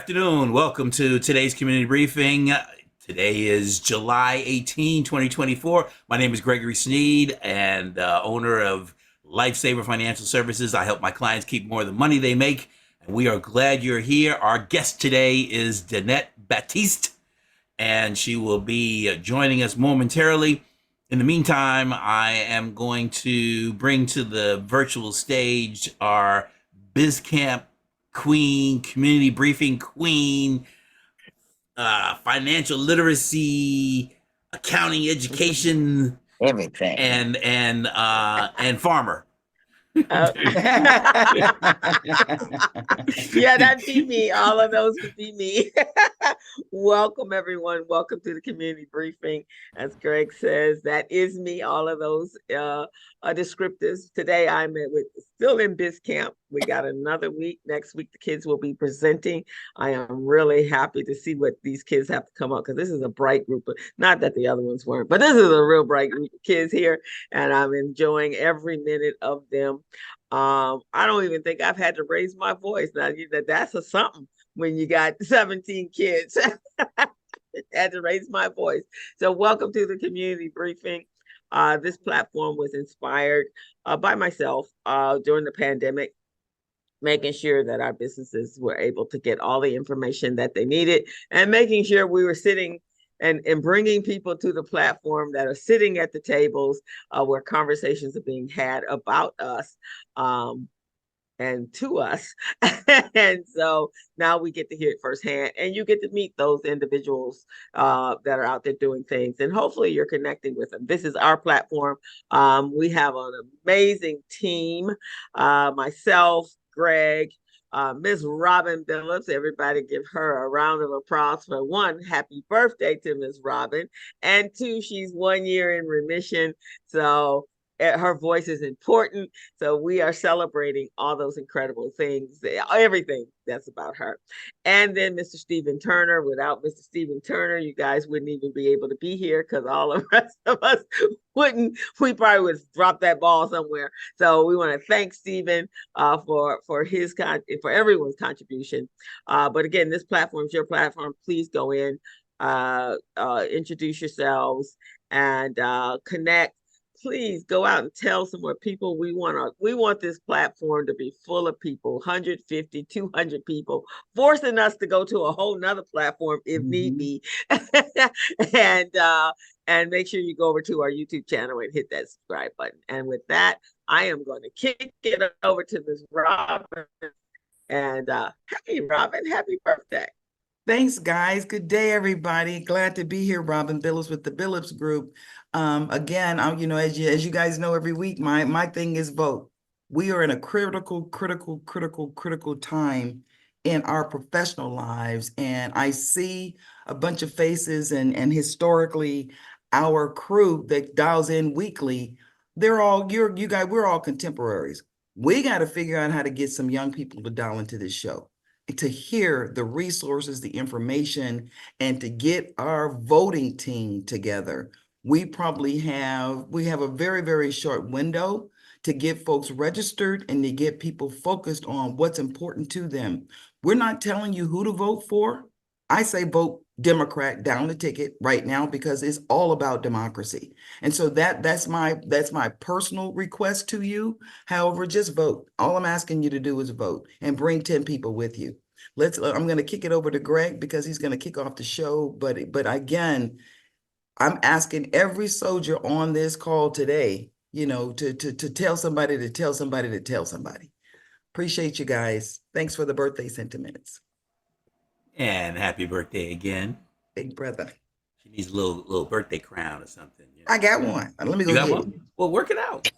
afternoon. Welcome to today's community briefing. Today is July 18, 2024. My name is Gregory Sneed and owner of Lifesaver Financial Services. I help my clients keep more of the money they make, and we are glad you're here. Our guest today is Danette Batiste, and she will be joining us momentarily. In the meantime, I am going to bring to the virtual stage our BizCamp queen, community briefing queen, financial literacy, accounting education, Everything. and farmer. Uh, yeah, that'd be me. All of those would be me. Welcome, everyone. Welcome to the community briefing. As Greg says, that is me. All of those descriptors. Today, still in Biz Camp. We got another week. Next week, the kids will be presenting. I am really happy to see what these kids have to come up because this is a bright group. Not that the other ones weren't, but this is a real bright group of kids here, and I'm enjoying every minute of them. I don't even think I've had to raise my voice. Now that's a something when you got 17 kids. Had to raise my voice. So welcome to the community briefing. This platform was inspired by myself during the pandemic, making sure that our businesses were able to get all the information that they needed and making sure we were sitting and bringing people to the platform that are sitting at the tables where conversations are being had about us and to us. And so now we get to hear it firsthand, and you get to meet those individuals that are out there doing things, and hopefully you're connecting with them. This is our platform. We have an amazing team. Myself, Greg, Miss Robin Billups. Everybody give her a round of applause for one, happy birthday to Miss Robin, and two, she's 1 year in remission. So her voice is important. So we are celebrating all those incredible things, everything that's about her. And then Mr. Stephen Turner. Without Mr. Stephen Turner, you guys wouldn't even be able to be here because all the rest of us wouldn't. We probably would drop that ball somewhere. So we want to thank Stephen for everyone's contribution. But again, this platform is your platform. Please go in, introduce yourselves, and connect. Please go out and tell some more people. We want this platform to be full of people, 150, 200 people, forcing us to go to a whole nother platform if need be. And make sure you go over to our YouTube channel and hit that subscribe button. And with that, I am going to kick it over to Ms. Robin. And happy Robin, happy birthday. Thanks, guys. Good day, everybody. Glad to be here. Robin Billups with the Billups Group. Again, as you guys know, every week, my thing is vote. We are in a critical time in our professional lives, and I see a bunch of faces, and historically, our crew that dials in weekly. They're all you guys. We're all contemporaries. We got to figure out how to get some young people to dial into this show, to hear the resources, the information, and to get our voting team together. We have a very, very short window to get folks registered and to get people focused on what's important to them. We're not telling you who to vote for. I say vote Democrat down the ticket right now because it's all about democracy. And so that's my personal request to you. However, just vote. All I'm asking you to do is vote and bring 10 people with you. I'm going to kick it over to Greg because he's going to kick off the show. But again, I'm asking every soldier on this call today, to tell somebody to tell somebody to tell somebody. Appreciate you guys. Thanks for the birthday sentiments. And happy birthday again. Big brother. She needs a little birthday crown or something. I got one. Let me go You got get one? Well, work it out.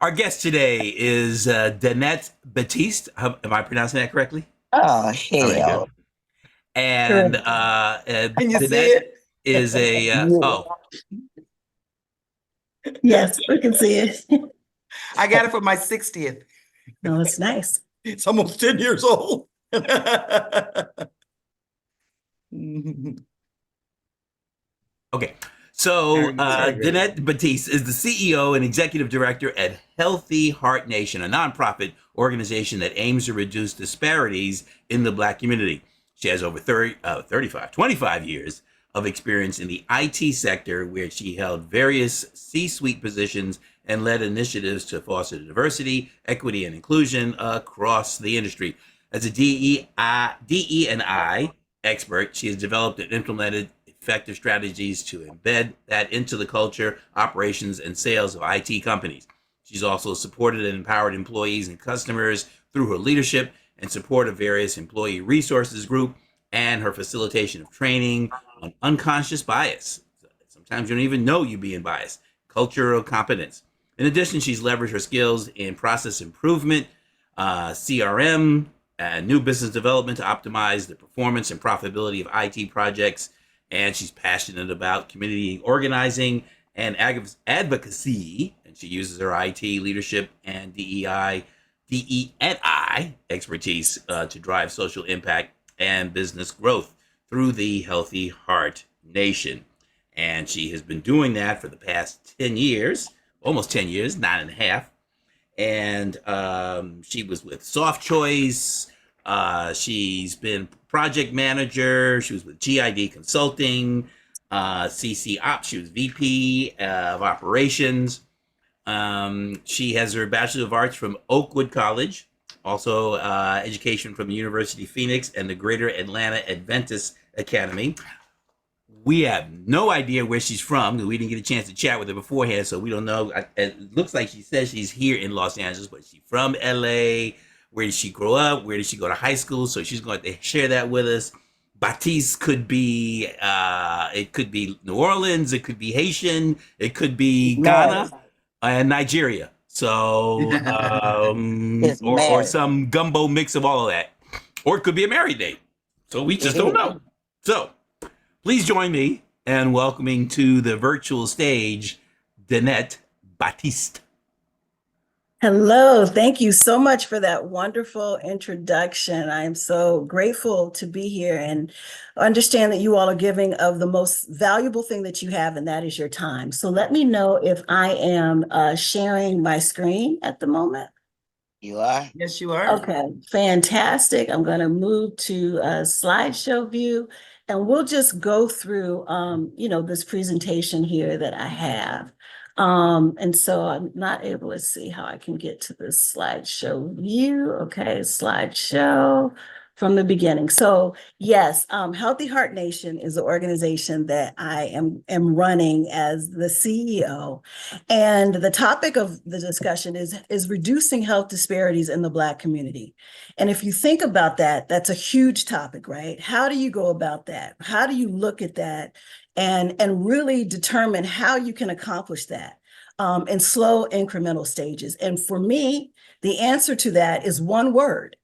Our guest today is Danette Batiste. Am I pronouncing that correctly? Oh, hell. And Can you see Danette it? is a Yes, we can see it. I got it for my 60th. No, it's nice. It's almost 10 years old. Okay, So, Very good. Danette Batiste is the CEO and executive director at Healthy Heart Nation, a nonprofit organization that aims to reduce disparities in the Black community. She has over 25 years of experience in the IT sector, where she held various C-suite positions and led initiatives to foster diversity, equity, and inclusion across the industry. As a DE&I expert, she has developed and implemented effective strategies to embed that into the culture, operations, and sales of IT companies. She's also supported and empowered employees and customers through her leadership and support of various employee resources group and her facilitation of training on unconscious bias. Sometimes you don't even know you're being biased. Cultural competence. In addition, she's leveraged her skills in process improvement, CRM, and new business development to optimize the performance and profitability of IT projects. And she's passionate about community organizing and advocacy. And she uses her IT leadership and DE&I expertise to drive social impact and business growth through the Healthy Heart Nation. And she has been doing that for the past 10 years, almost 10 years, 9.5. And she was with Soft Choice. She's been project manager. She was with GID Consulting, CC Ops. She was VP of Operations. She has her Bachelor of Arts from Oakwood College, also education from the University of Phoenix and the Greater Atlanta Adventist Academy. We have no idea where she's from. We didn't get a chance to chat with her beforehand, so we don't know. It looks like she says she's here in Los Angeles, but she's from LA. Where did she grow up? Where did she go to high school? So she's going to share that with us. Batiste could be, it could be New Orleans, it could be Haitian, it could be Ghana, and Nigeria. So, or some gumbo mix of all of that. Or it could be a married name. So we just don't know. So please join me in welcoming to the virtual stage, Danette Batiste. Hello. Thank you so much for that wonderful introduction. I am so grateful to be here and understand that you all are giving of the most valuable thing that you have, and that is your time. So let me know if I am sharing my screen at the moment. You are? Yes, you are. Okay, fantastic. I'm going to move to a slideshow view, and we'll just go through, this presentation here that I have. And so I'm not able to see how I can get to this slideshow view. Okay, slideshow from the beginning. So yes, Healthy Heart Nation is the organization that I am running as the CEO. And the topic of the discussion is reducing health disparities in the Black community. And if you think about that, that's a huge topic, right? How do you go about that? How do you look at that and really determine how you can accomplish that in slow incremental stages? And for me, the answer to that is one word.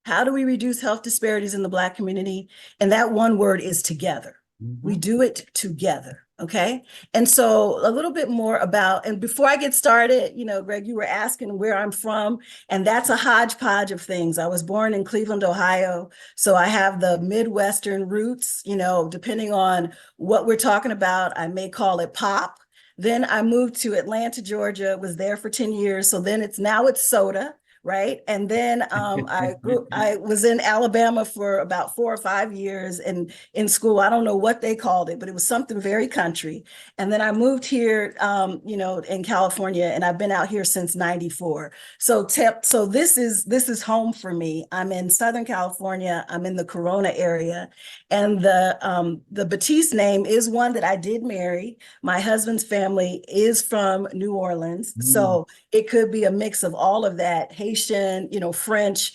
How do we reduce health disparities in the Black community? And that one word is together. Mm-hmm. We do it together. Okay. And so a little bit more about, and before I get started, Greg, you were asking where I'm from, and that's a hodgepodge of things. I was born in Cleveland, Ohio. So I have the Midwestern roots, depending on what we're talking about, I may call it pop. Then I moved to Atlanta, Georgia, was there for 10 years. So then it's soda. Right. And then I was in Alabama for about 4 or 5 years and in school. I don't know what they called it, but it was something very country. And then I moved here, in California, and I've been out here since '94. So this is home for me. I'm in Southern California. I'm in the Corona area. And the Batiste name is one that I did marry. My husband's family is from New Orleans. So it could be a mix of all of that. Haitian, French,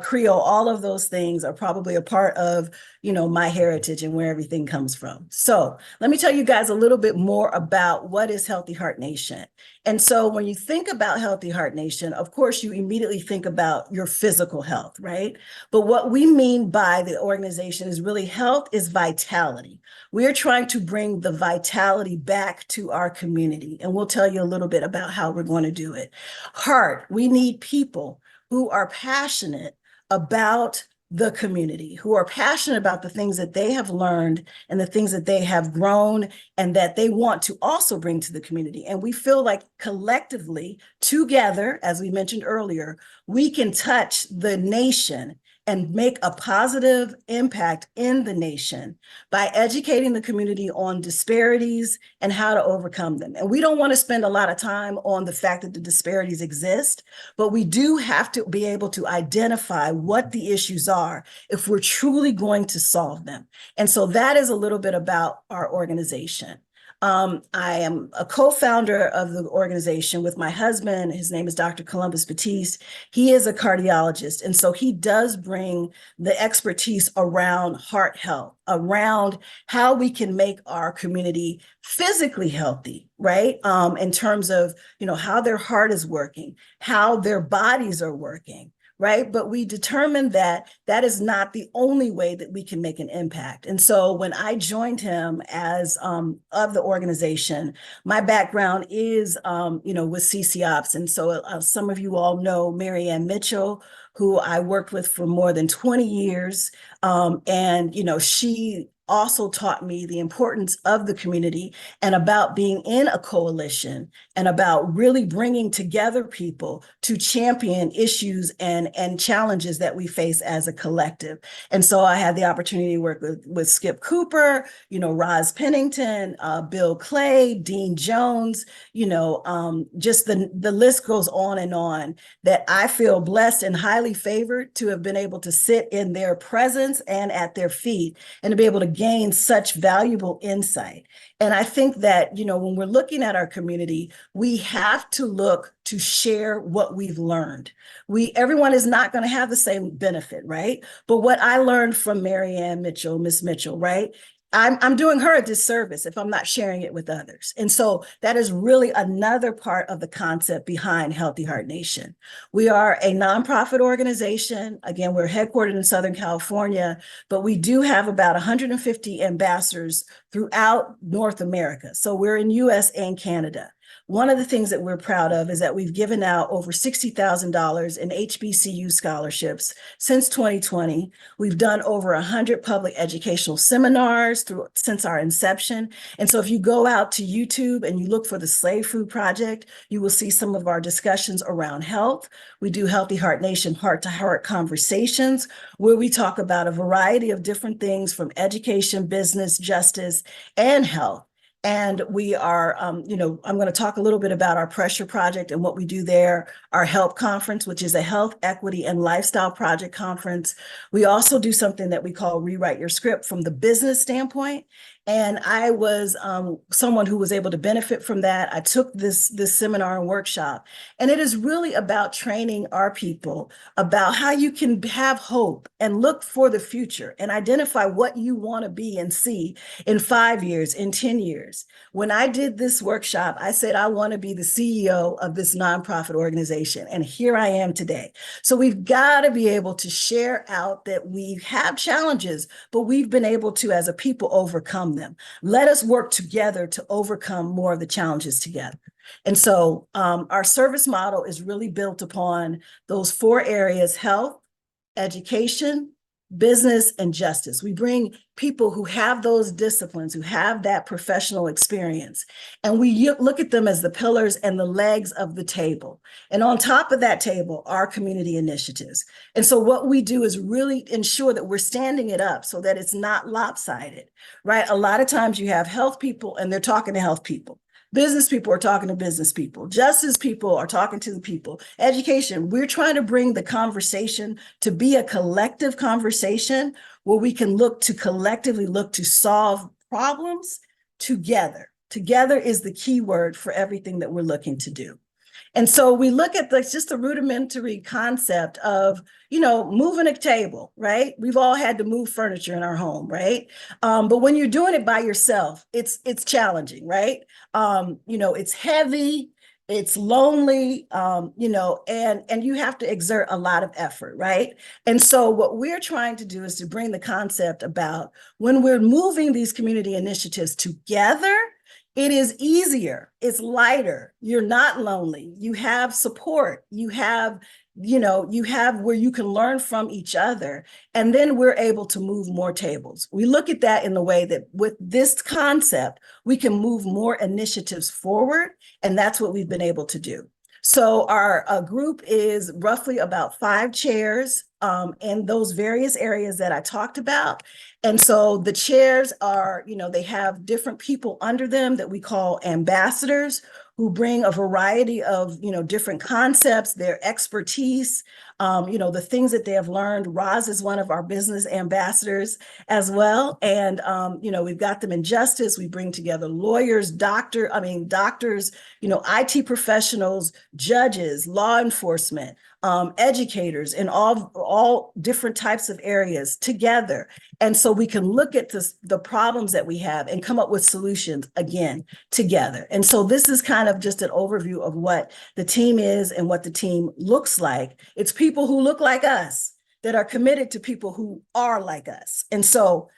Creole, all of those things are probably a part of, my heritage and where everything comes from. So let me tell you guys a little bit more about what is Healthy Heart Nation. And so when you think about Healthy Heart Nation, of course, you immediately think about your physical health, right? But what we mean by the organization is really health is vitality. We're trying to bring the vitality back to our community. And we'll tell you a little bit about how we're going to do it. Heart, we need people who are passionate about the community, who are passionate about the things that they have learned and the things that they have grown and that they want to also bring to the community. And we feel like collectively, together, as we mentioned earlier, we can touch the nation and make a positive impact in the nation by educating the community on disparities and how to overcome them. And we don't want to spend a lot of time on the fact that the disparities exist, but we do have to be able to identify what the issues are if we're truly going to solve them. And so that is a little bit about our organization. I am a co-founder of the organization with my husband. His name is Dr. Columbus Batiste. He is a cardiologist. And so he does bring the expertise around heart health, around how we can make our community physically healthy, right? In terms of, how their heart is working, how their bodies are working. Right. But we determined that that is not the only way that we can make an impact. And so when I joined him as of the organization, my background is, with CC Ops. And so some of you all know Mary Ann Mitchell, who I worked with for more than 20 years. She also taught me the importance of the community and about being in a coalition and about really bringing together people to champion issues and challenges that we face as a collective. And so I had the opportunity to work with Skip Cooper, Roz Pennington, Bill Clay, Dean Jones, just the list goes on that I feel blessed and highly favored to have been able to sit in their presence and at their feet and to be able to gain such valuable insight. And I think that, when we're looking at our community, we have to look to share what we've learned. Everyone is not going to have the same benefit, right? But what I learned from Mary Ann Mitchell, Miss Mitchell, right? I'm doing her a disservice if I'm not sharing it with others. And so that is really another part of the concept behind Healthy Heart Nation. We are a nonprofit organization. Again, we're headquartered in Southern California, but we do have about 150 ambassadors throughout North America. So we're in US and Canada. One of the things that we're proud of is that we've given out over $60,000 in HBCU scholarships since 2020. We've done over 100 public educational seminars since our inception. And so if you go out to YouTube and you look for the Slave Food Project, you will see some of our discussions around health. We do Healthy Heart Nation heart-to-heart conversations where we talk about a variety of different things from education, business, justice, and health. And we are, I'm going to talk a little bit about our Pressure Project and what we do there, our HELP Conference, which is a health, equity, and lifestyle project conference. We also do something that we call Rewrite Your Script from the business standpoint. And I was someone who was able to benefit from that. I took this seminar and workshop, and it is really about training our people about how you can have hope and look for the future and identify what you want to be and see in 5 years, in 10 years. When I did this workshop, I said, I want to be the CEO of this nonprofit organization. And here I am today. So we've got to be able to share out that we have challenges, but we've been able to, as a people, overcome them. Let us work together to overcome more of the challenges together. And so our service model is really built upon those 4 areas: health, education, business, and justice. We bring people who have those disciplines, who have that professional experience, and we look at them as the pillars and the legs of the table. And on top of that table are community initiatives. And so what we do is really ensure that we're standing it up so that it's not lopsided, right? A lot of times you have health people and they're talking to health people. Business people are talking to business people. Justice people are talking to the people. Education, we're trying to bring the conversation to be a collective conversation where we can collectively look to solve problems together. Together is the key word for everything that we're looking to do. And so we look at just the rudimentary concept of, moving a table, right? We've all had to move furniture in our home, right? But when you're doing it by yourself, it's challenging, right? It's heavy, it's lonely, and you have to exert a lot of effort, right? And so what we're trying to do is to bring the concept about when we're moving these community initiatives together, It is easier. It's lighter. You're not lonely. You have support. You have where you can learn from each other. And then we're able to move more tables. We look at that in the way that with this concept, we can move more initiatives forward. And that's what we've been able to do. So our group is roughly about 5 chairs in those various areas that I talked about. And so the chairs are, they have different people under them that we call ambassadors, who bring a variety of, different concepts, their expertise, the things that they have learned. Roz is one of our business ambassadors as well. And, we've got them in justice. We bring together lawyers, doctors, IT professionals, judges, law enforcement, educators in all different types of areas together. And so we can look at the problems that we have and come up with solutions again together. And so this is kind of just an overview of what the team is and what the team looks like. It's people who look like us that are committed to people who are like us. And so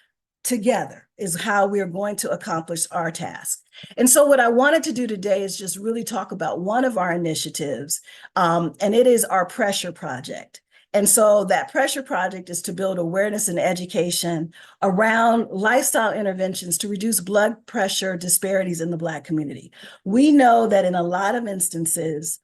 together is how we are going to accomplish our task. And so what I wanted to do today is just really talk about one of our initiatives, and it is our Pressure Project. And so that Pressure Project is to build awareness and education around lifestyle interventions to reduce blood pressure disparities in the Black community. We know that in a lot of instances,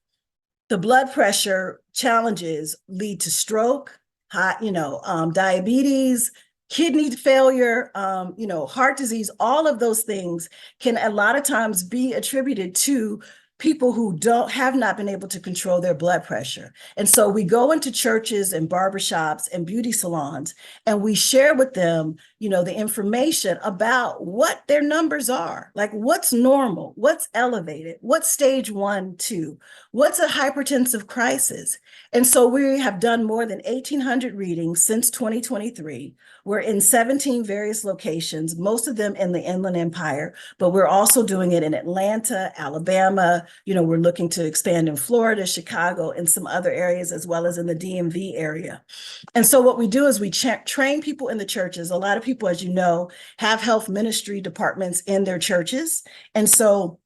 the blood pressure challenges lead to stroke, diabetes, kidney failure, heart disease. All of those things can a lot of times be attributed to people who have not been able to control their blood pressure. And so we go into churches and barbershops and beauty salons, and we share with them, the information about what their numbers are, like what's normal, what's elevated, what's stage 1, 2, what's a hypertensive crisis. And so we have done more than 1,800 readings since 2023. We're in 17 various locations, most of them in the Inland Empire, but we're also doing it in Atlanta, Alabama. We're looking to expand in Florida, Chicago, and some other areas, as well as in the DMV area. And so what we do is we train people in the churches. A lot of people, as you know, have health ministry departments in their churches. And so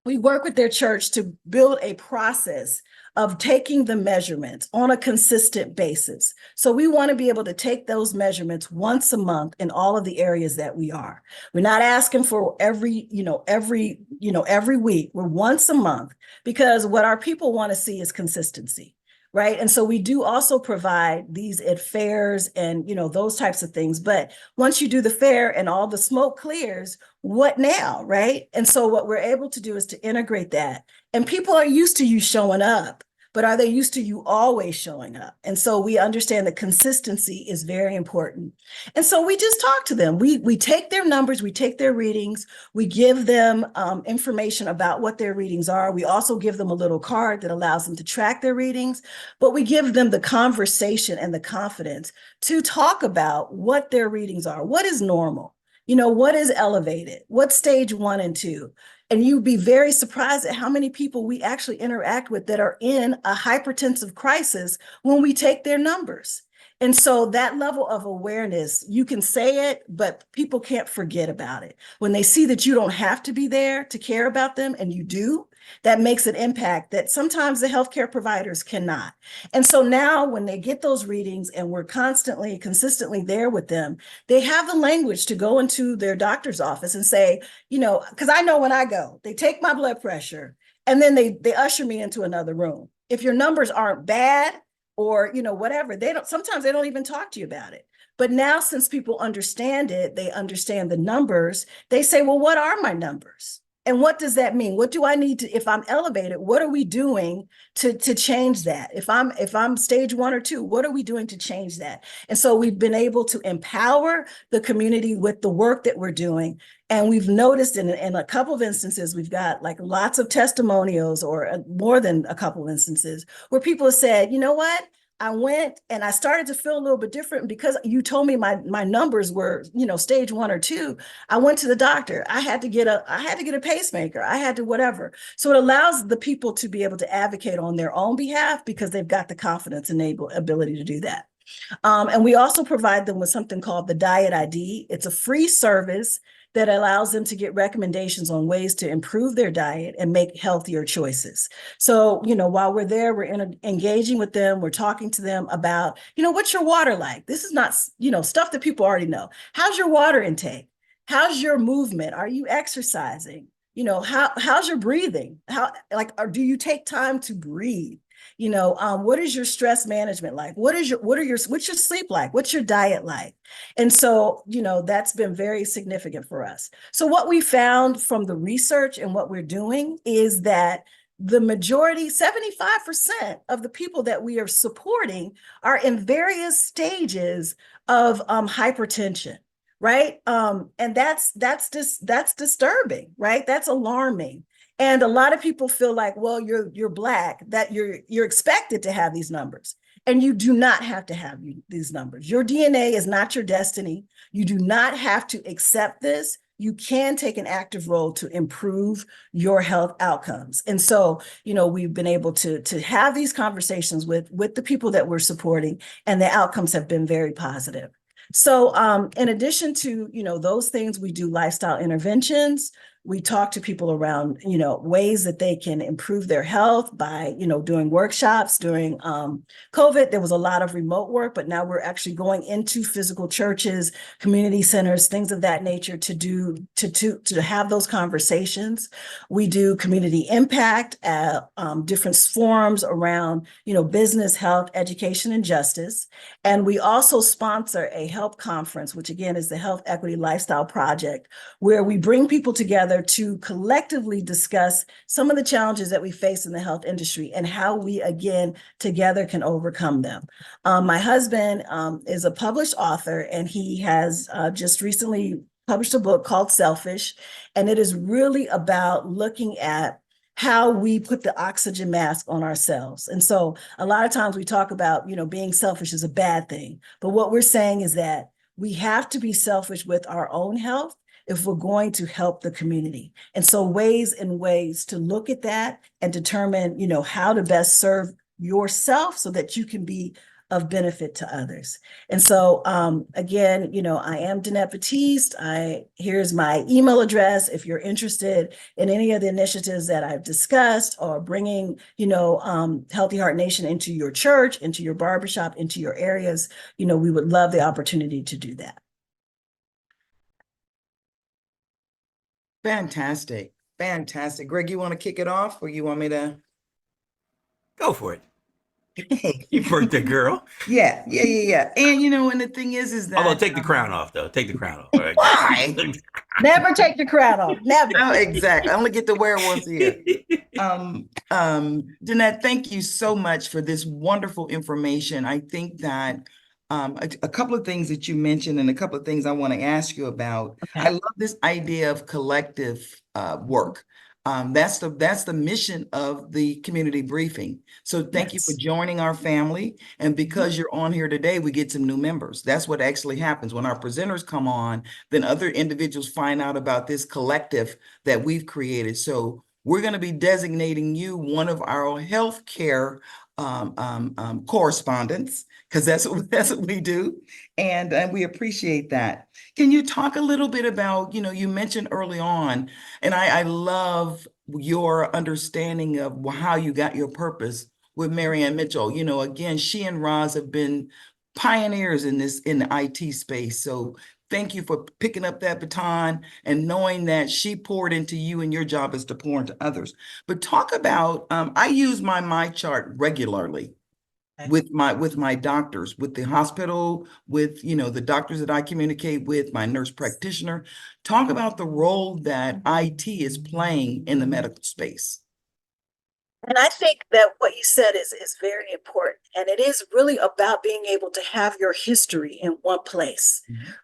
we work with their church to build a process of taking the measurements on a consistent basis. So we want to be able to take those measurements once a month in all of the areas that we are. We're not asking for every week. We're once a month, because what our people want to see is consistency. Right. And so we do also provide these at fairs and, those types of things. But once you do the fair and all the smoke clears, what now? Right. And so what we're able to do is to integrate that. And people are used to you showing up, but are they used to you always showing up? And so we understand that consistency is very important. And so we just talk to them. We take their numbers, we take their readings, we give them information about what their readings are. We also give them a little card that allows them to track their readings, but we give them the conversation and the confidence to talk about what their readings are. What is normal? What is elevated? What's stage 1 and 2? And you'd be very surprised at how many people we actually interact with that are in a hypertensive crisis when we take their numbers. And so that level of awareness, you can say it, but people can't forget about it. When they see that you don't have to be there to care about them, and you do, that makes an impact that sometimes the healthcare providers cannot. And so now when they get those readings and we're consistently there with them, they have the language to go into their doctor's office and say, because I know when I go, they take my blood pressure and then they usher me into another room. If your numbers aren't bad, or, whatever, sometimes they don't even talk to you about it. But now, since people understand it, they understand the numbers, they say, well, what are my numbers? And what does that mean? What do I need to, if I'm elevated, what are we doing to change that? If I'm stage 1 or 2, what are we doing to change that? And so we've been able to empower the community with the work that we're doing. And we've noticed in a couple of instances, we've got like lots of testimonials, or more than a couple of instances, where people have said, you know what? I went and I started to feel a little bit different because you told me my numbers were, stage 1 or 2. I went to the doctor. I had to get a pacemaker. I had to whatever. So it allows the people to be able to advocate on their own behalf because they've got the confidence and ability to do that. And we also provide them with something called the Diet ID. It's a free service that allows them to get recommendations on ways to improve their diet and make healthier choices. So, while we're there, we're engaging with them, we're talking to them about, what's your water like? This is not, stuff that people already know. How's your water intake? How's your movement? Are you exercising? How's your breathing? Or do you take time to breathe? What is your stress management like? What's your sleep like? What's your diet like? And so, that's been very significant for us. So what we found from the research and what we're doing is that the majority, 75% of the people that we are supporting are in various stages of hypertension. Right. And that's disturbing, right? That's alarming. And a lot of people feel like, well, you're Black, that you're expected to have these numbers. And you do not have to have these numbers. Your DNA is not your destiny. You do not have to accept this. You can take an active role to improve your health outcomes. And so, we've been able to have these conversations with the people that we're supporting, and the outcomes have been very positive. So in addition to, those things, we do lifestyle interventions. We talk to people around, ways that they can improve their health by, doing workshops. During COVID, there was a lot of remote work, but now we're actually going into physical churches, community centers, things of that nature to have those conversations. We do community impact at different forums around, business, health, education, and justice. And we also sponsor a health conference, which again is the Health Equity Lifestyle Project, where we bring people together to collectively discuss some of the challenges that we face in the health industry and how we, again, together can overcome them. My husband is a published author, and he has just recently published a book called Selfish, and it is really about looking at how we put the oxygen mask on ourselves. And so a lot of times we talk about, being selfish is a bad thing. But what we're saying is that we have to be selfish with our own health if we're going to help the community. And so ways to look at that and determine, how to best serve yourself so that you can be of benefit to others. And so again, I am Danette Batiste. Here's my email address if you're interested in any of the initiatives that I've discussed, or bringing, Healthy Heart Nation into your church, into your barbershop, into your areas. We would love the opportunity to do that. Fantastic. Fantastic. Greg, you want to kick it off, or you want me to? Go for it. You birthday girl. Yeah. And and the thing is that although take the crown off, though. Take the crown off. Right? Why? Never take the crown off. Never. Oh, exactly. I only get to wear it once a year. Danette, thank you so much for this wonderful information. I think that a couple of things that you mentioned and a couple of things I want to ask you about. Okay. I love this idea of collective work. That's the mission of the community briefing. So thank you for joining our family. And because you're on here today, we get some new members. That's what actually happens. When our presenters come on, then other individuals find out about this collective that we've created. So we're going to be designating you one of our healthcare correspondents, because that's what we do. And we appreciate that. Can you talk a little bit about, you mentioned early on, and I love your understanding of how you got your purpose with Marianne Mitchell. Again, she and Roz have been pioneers in the IT space. So thank you for picking up that baton and knowing that she poured into you, and your job is to pour into others. But talk about, I use my MyChart regularly with my doctors, with the hospital, with, the doctors that I communicate with, my nurse practitioner. Talk about the role that IT is playing in the medical space. And I think that what you said is very important. And it is really about being able to have your history in one place,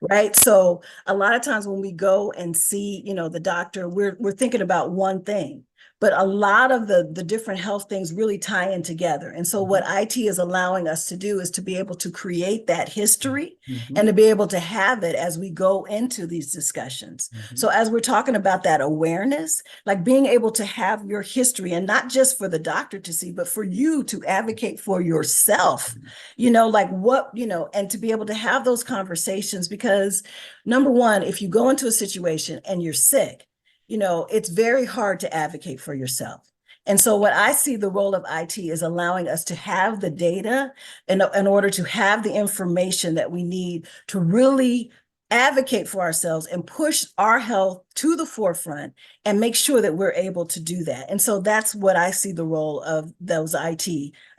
right? So a lot of times when we go and see, the doctor, we're thinking about one thing. but a lot of the different health things really tie in together. And so what IT is allowing us to do is to be able to create that history and to be able to have it as we go into these discussions. So as we're talking about that awareness, like being able to have your history, and not just for the doctor to see, but for you to advocate for yourself, like what, and to be able to have those conversations, because number one, if you go into a situation and you're sick, it's very hard to advocate for yourself. And so what I see the role of IT is allowing us to have the data in order to have the information that we need to really advocate for ourselves and push our health to the forefront and make sure that we're able to do that. And so that's what I see the role of those IT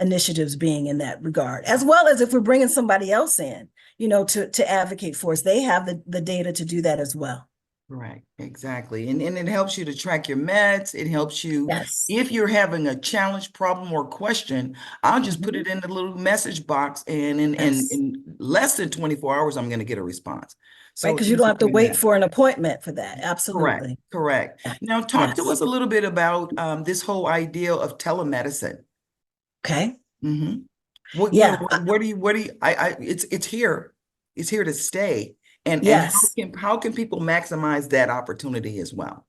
initiatives being in that regard, as well as if we're bringing somebody else in, to advocate for us, they have the data to do that as well. Right, exactly. And it helps you to track your meds. It helps you, Yes. if you're having a challenge, problem, or question, I'll just put it in the little message box, and in less than 24 hours, I'm going to get a response. So, right, because you don't have to wait for an appointment for that. Absolutely. Correct. Now, talk to us a little bit about this whole idea of telemedicine. Okay. What do you, it's here to stay. And how can people maximize that opportunity as well?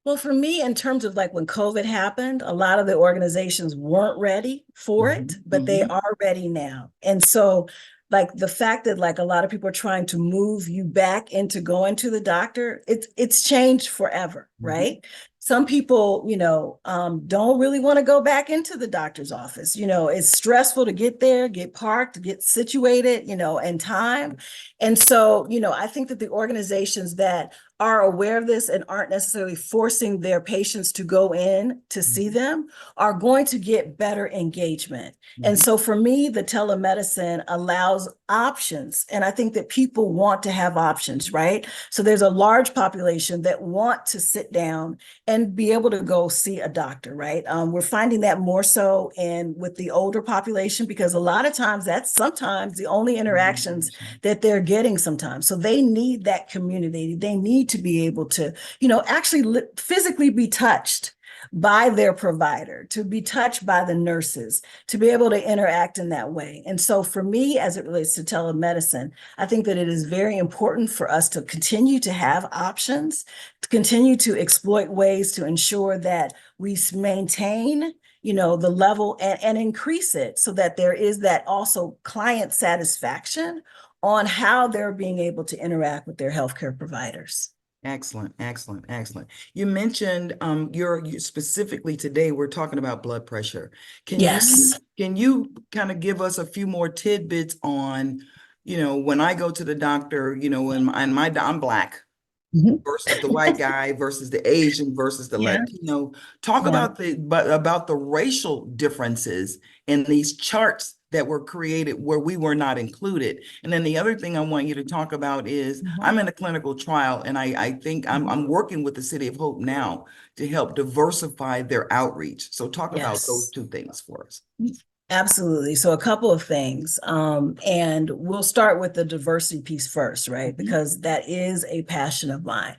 Well, for me, in terms of like when COVID happened, a lot of the organizations weren't ready for it, but they are ready now. And so like the fact that like a lot of people are trying to move you back into going to the doctor, it's changed forever, right? Some people, don't really want to go back into the doctor's office. It's stressful to get there, get parked, get situated, and time. And so, I think that the organizations that are aware of this and aren't necessarily forcing their patients to go in to see them are going to get better engagement. And so for me, the telemedicine allows options. And I think that people want to have options, right? So there's a large population that want to sit down and be able to go see a doctor, right? We're finding that more so with the older population, because a lot of times that's sometimes the only interactions that they're getting sometimes. So they need that community. They need to be able to, actually physically be touched by their provider, to be touched by the nurses, to be able to interact in that way. And so for me, as it relates to telemedicine, I think that it is very important for us to continue to have options, to continue to exploit ways to ensure that we maintain the level and increase it, so that there is that also client satisfaction on how they're being able to interact with their healthcare providers. Excellent. You mentioned you're specifically today, we're talking about blood pressure. Can you kind of give us a few more tidbits on, when I go to the doctor, and I'm Black versus the white guy versus the Asian versus the Latino. Talk about the racial differences in these charts that were created where we were not included. And then the other thing I want you to talk about is I'm in a clinical trial, and I think I'm working with the City of Hope now to help diversify their outreach. So talk about those two things for us. Absolutely. So a couple of things, and we'll start with the diversity piece first, right? Because that is a passion of mine.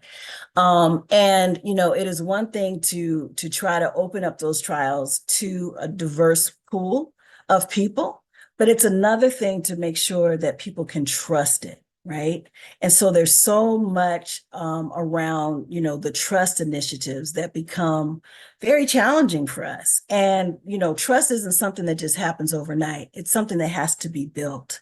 And, it is one thing to try to open up those trials to a diverse pool of people, but it's another thing to make sure that people can trust it, right? And so there's so much around, the trust initiatives that become very challenging for us. And, trust isn't something that just happens overnight. It's something that has to be built.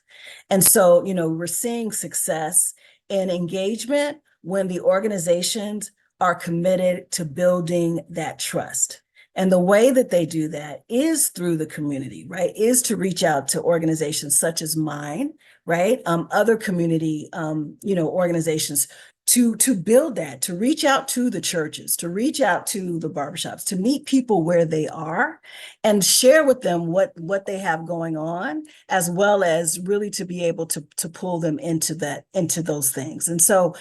And so, we're seeing success in engagement when the organizations are committed to building that trust. And the way that they do that is through the community, right? Is to reach out to organizations such as mine, right? Other community, organizations to build that, to reach out to the churches, to reach out to the barbershops, to meet people where they are and share with them what they have going on, as well as really to be able to pull them into those things. And so,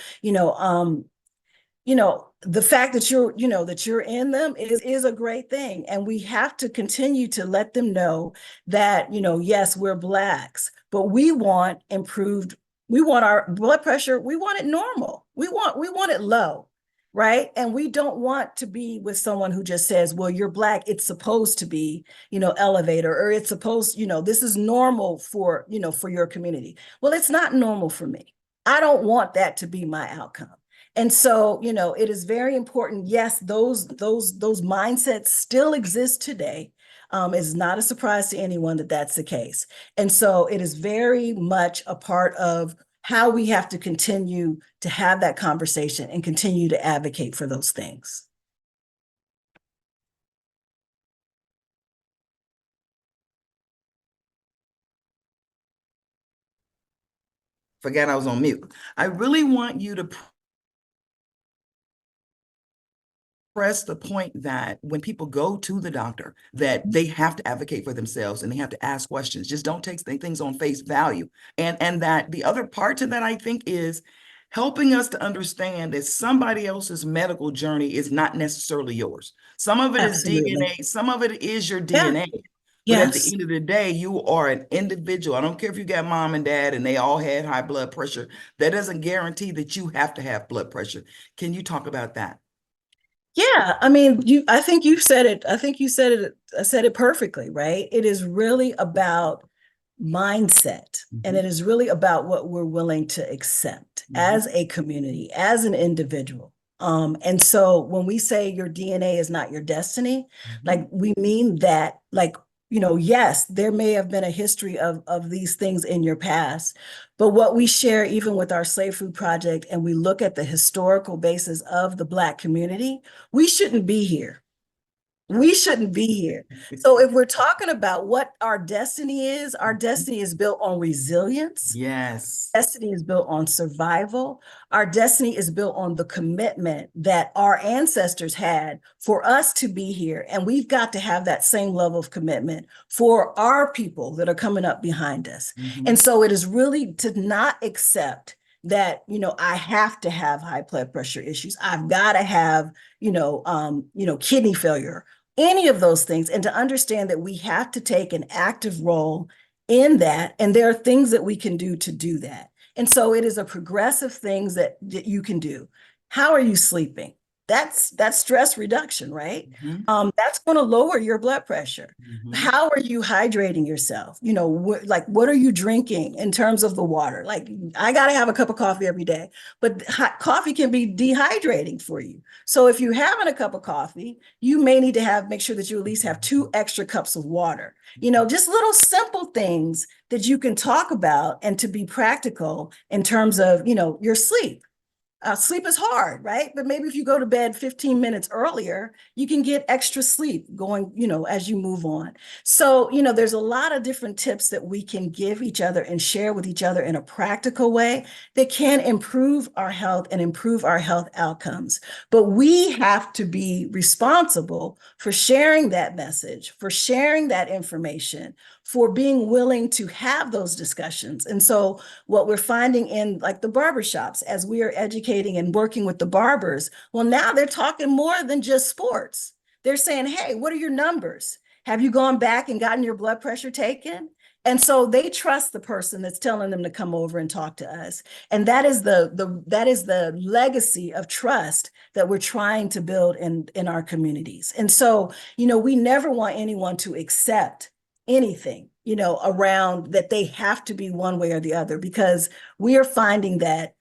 the fact that you're in them is a great thing. And we have to continue to let them know that, yes, we're Blacks, but we want improved. We want our blood pressure. We want it normal. We want it low. right? And we don't want to be with someone who just says, well, you're Black, it's supposed to be, elevator, or it's supposed, this is normal for, for your community. Well, it's not normal for me. I don't want that to be my outcome. And so, it is very important. Yes, those mindsets still exist today. It's not a surprise to anyone that that's the case. And so it is very much a part of how we have to continue to have that conversation and continue to advocate for those things. Forgot I was on mute. I really want you to press the point that when people go to the doctor, that they have to advocate for themselves and they have to ask questions. Just don't take things on face value. And that the other part to that, I think, is helping us to understand that somebody else's medical journey is not necessarily yours. Some of it Absolutely. is DNA, some of it is your DNA. But at the end of the day, you are an individual. I don't care if you got mom and dad and they all had high blood pressure. That doesn't guarantee that you have to have blood pressure. Can you talk about that? Yeah, I mean, I think you said it. I think you said it. I said it perfectly, right? It is really about mindset, and it is really about what we're willing to accept as a community, as an individual. And so when we say your DNA is not your destiny, like we mean that, like, yes, there may have been a history of these things in your past, but what we share, even with our Slave Food Project, and we look at the historical basis of the Black community, we shouldn't be here. We shouldn't be here. So if we're talking about what our destiny is, our destiny is built on resilience. Yes. Destiny is built on survival. Our destiny is built on the commitment that our ancestors had for us to be here. And we've got to have that same level of commitment for our people that are coming up behind us. And so it is really to not accept that, I have to have high blood pressure issues. I've got to have, kidney failure, any of those things, and to understand that we have to take an active role in that. And there are things that we can do to do that. And so it is a progressive things that you can do. How are you sleeping? That's stress reduction, right? That's going to lower your blood pressure. How are you hydrating yourself? What are you drinking in terms of the water? Like, I got to have a cup of coffee every day, but coffee can be dehydrating for you. So if you're having a cup of coffee, you may need to make sure that you at least have 2 extra cups of water. Just little simple things that you can talk about and to be practical in terms of, your sleep. Sleep is hard, right? But maybe if you go to bed 15 minutes earlier, you can get extra sleep going, as you move on. So, there's a lot of different tips that we can give each other and share with each other in a practical way that can improve our health and improve our health outcomes. But we have to be responsible for sharing that message, for sharing that information, for being willing to have those discussions. And so what we're finding in like the barbershops, as we are educating and working with the barbers, well, now they're talking more than just sports. They're saying, hey, what are your numbers? Have you gone back and gotten your blood pressure taken? And so they trust the person that's telling them to come over and talk to us. And that is the legacy of trust that we're trying to build in our communities. And so, we never want anyone to accept anything, around that they have to be one way or the other, because we are finding that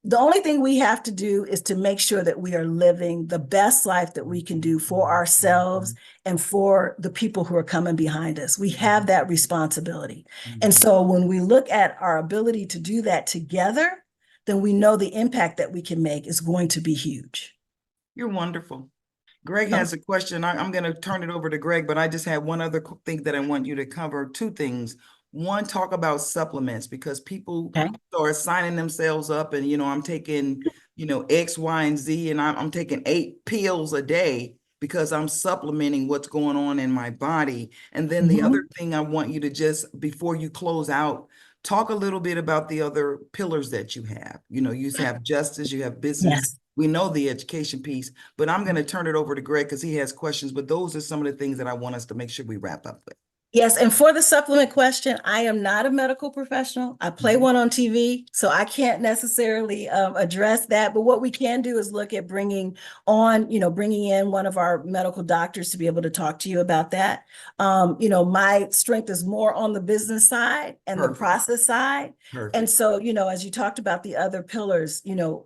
the only thing we have to do is to make sure that we are living the best life that we can do for ourselves and for the people who are coming behind us. We have that responsibility. And so when we look at our ability to do that together, then we know the impact that we can make is going to be huge. You're wonderful. Greg has a question. I'm going to turn it over to Greg, but I just had one other thing that I want you to cover. 2 things. One, talk about supplements, because people are signing themselves up and, I'm taking, X, Y, and Z, and I'm taking 8 pills a day because I'm supplementing what's going on in my body. And then the other thing I want you to just, before you close out, talk a little bit about the other pillars that you have. You have justice, you have business. Yes. We know the education piece, but I'm going to turn it over to Greg because he has questions. But those are some of the things that I want us to make sure we wrap up with. Yes, and for the supplement question, I am not a medical professional. I play one on TV, so I can't necessarily address that. But what we can do is look at bringing in one of our medical doctors to be able to talk to you about that. My strength is more on the business side and the process side. Perfect. And so, as you talked about the other pillars,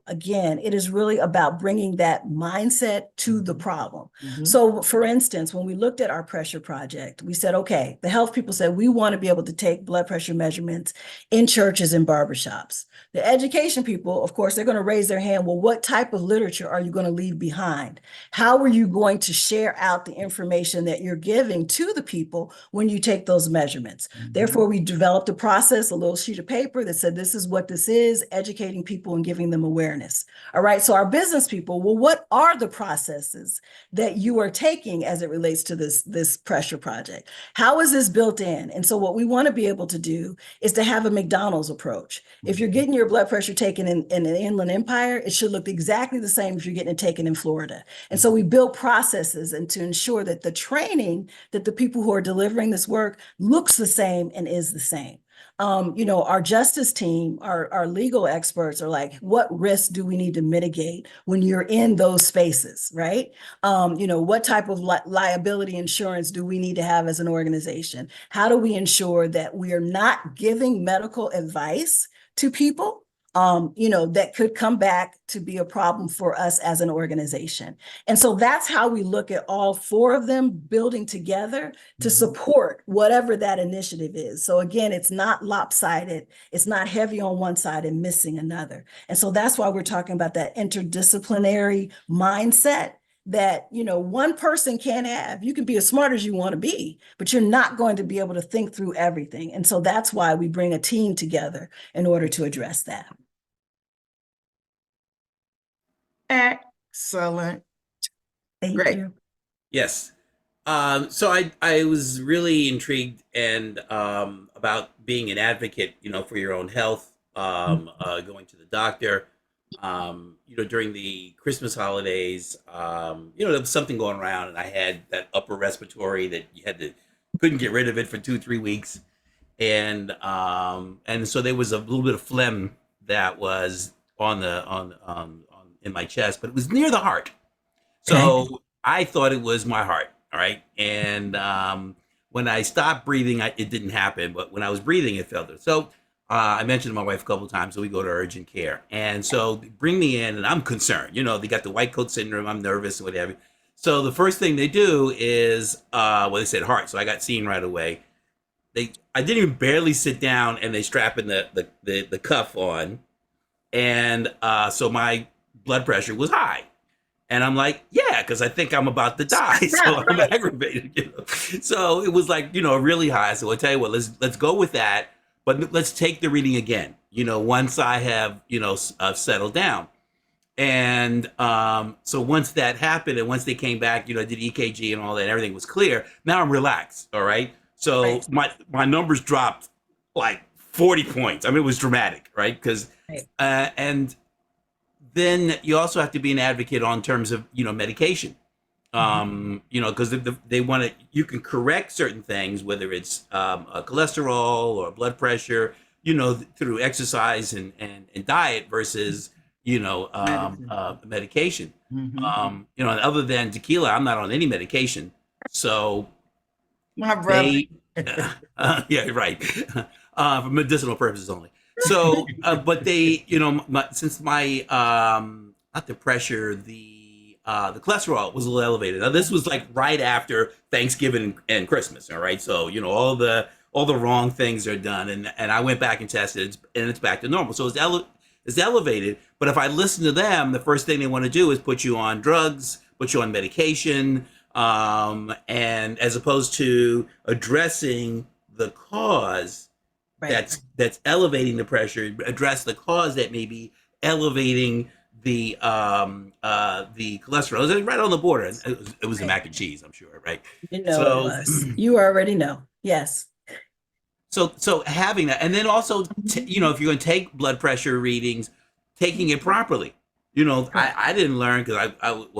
again, it is really about bringing that mindset to the problem. So, for instance, when we looked at our pressure project, we said, okay, the health people said, we want to be able to take blood pressure measurements in churches and barbershops. The education people, of course, they're going to raise their hand. Well, what type of literature are you going to leave behind? How are you going to share out the information that you're giving to the people when you take those measurements? Therefore, we developed a process, a little sheet of paper that said, this is what this is, educating people and giving them awareness. All right. So our business people, well, what are the processes that you are taking as it relates to this pressure project? How is this built in? And so what we want to be able to do is to have a McDonald's approach. If you're getting your blood pressure taken in the Inland Empire, it should look exactly the same if you're getting it taken in Florida. And so we build processes and to ensure that the training that the people who are delivering this work looks the same and is the same. Our justice team, our legal experts are like, what risks do we need to mitigate when you're in those spaces, right? What type of liability insurance do we need to have as an organization? How do we ensure that we are not giving medical advice to people that could come back to be a problem for us as an organization? And so that's how we look at all four of them building together to support whatever that initiative is. So again, it's not lopsided. It's not heavy on one side and missing another. And so that's why we're talking about that interdisciplinary mindset that, one person can't have. You can be as smart as you want to be, but you're not going to be able to think through everything. And so that's why we bring a team together in order to address that. Excellent. Thank Great. you. Yes. So I was really intrigued and about being an advocate, for your own health, going to the doctor. During the Christmas holidays, there was something going around, and I had that upper respiratory that couldn't get rid of it for 2-3 weeks, and so there was a little bit of phlegm that was in my chest, but it was near the heart. So I thought it was my heart. All right. And when I stopped breathing, it didn't happen. But when I was breathing, it felt it. So I mentioned to my wife a couple of times, so we go to urgent care. And so they bring me in, and I'm concerned. They got the white coat syndrome. I'm nervous and whatever. So the first thing they do is, they said heart. So I got seen right away. I didn't even barely sit down, and they strap in the cuff on. And so my blood pressure was high. And I'm like, yeah, because I think I'm about to die. So I'm aggravated. So it was like, really high. So I'll tell you what, let's go with that. But let's take the reading again, once I have, settled down. And so once that happened, and once they came back, did EKG and all that, and everything was clear. Now I'm relaxed. All right. So my numbers dropped like 40 points. I mean, it was dramatic, right? Because and then you also have to be an advocate on terms of medication, because they want to. You can correct certain things, whether it's cholesterol or blood pressure, through exercise and diet versus medication. And other than tequila, I'm not on any medication, so my brother. Yeah, right, for medicinal purposes only. So, but they, since my not the pressure, the cholesterol was a little elevated. Now this was like right after Thanksgiving and Christmas. All right, so all the wrong things are done, and I went back and tested, and it's back to normal. So it's elevated. But if I listen to them, the first thing they want to do is put you on drugs, put you on medication, and as opposed to addressing the cause. That's elevating the pressure, address the cause that may be elevating the cholesterol. It was right on the border. It was the mac and cheese, I'm sure, right? It was. You already know. Yes. So having that, and then also, if you're going to take blood pressure readings, taking it properly. I didn't learn because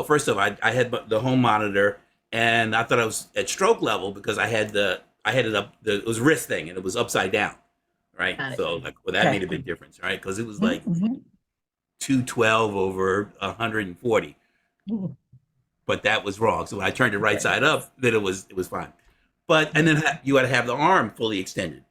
first off, I had the home monitor, and I thought I was at stroke level because I had the I had it up. It was wrist thing, and it was upside down, right? Got it. So like, well, that Okay. made a big difference, right? Because it was like Mhm. 212 over 140, Mhm. but that was wrong. So when I turned it right Okay. side up, then it was fine. But and then you got to have the arm fully extended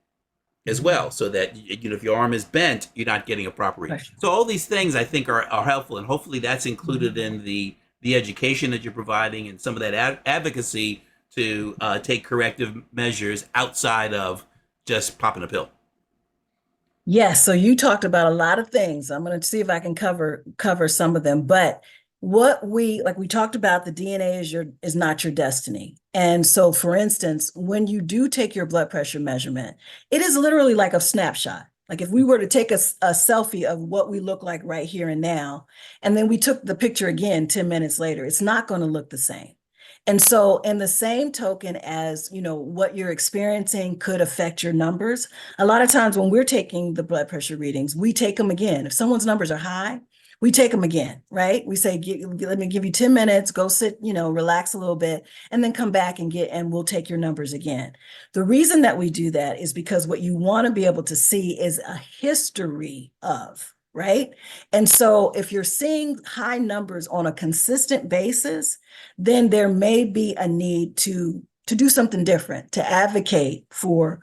as well, so that if your arm is bent, you're not getting a proper read. Right. So all these things I think are helpful, and hopefully that's included in the education that you're providing and some of that advocacy to take corrective measures outside of just popping a pill. Yes, so you talked about a lot of things. I'm going to see if I can cover some of them. But what we talked about, the DNA is not your destiny. And so, for instance, when you do take your blood pressure measurement, it is literally like a snapshot. Like if we were to take a selfie of what we look like right here and now, and then we took the picture again 10 minutes later, it's not going to look the same. And so, in the same token as, what you're experiencing could affect your numbers. A lot of times when we're taking the blood pressure readings, we take them again. If someone's numbers are high, we take them again, right? We say, let me give you 10 minutes, go sit, relax a little bit, and then come back and we'll take your numbers again. The reason that we do that is because what you want to be able to see is a history of, right? And so if you're seeing high numbers on a consistent basis, then there may be a need to do something different, to advocate for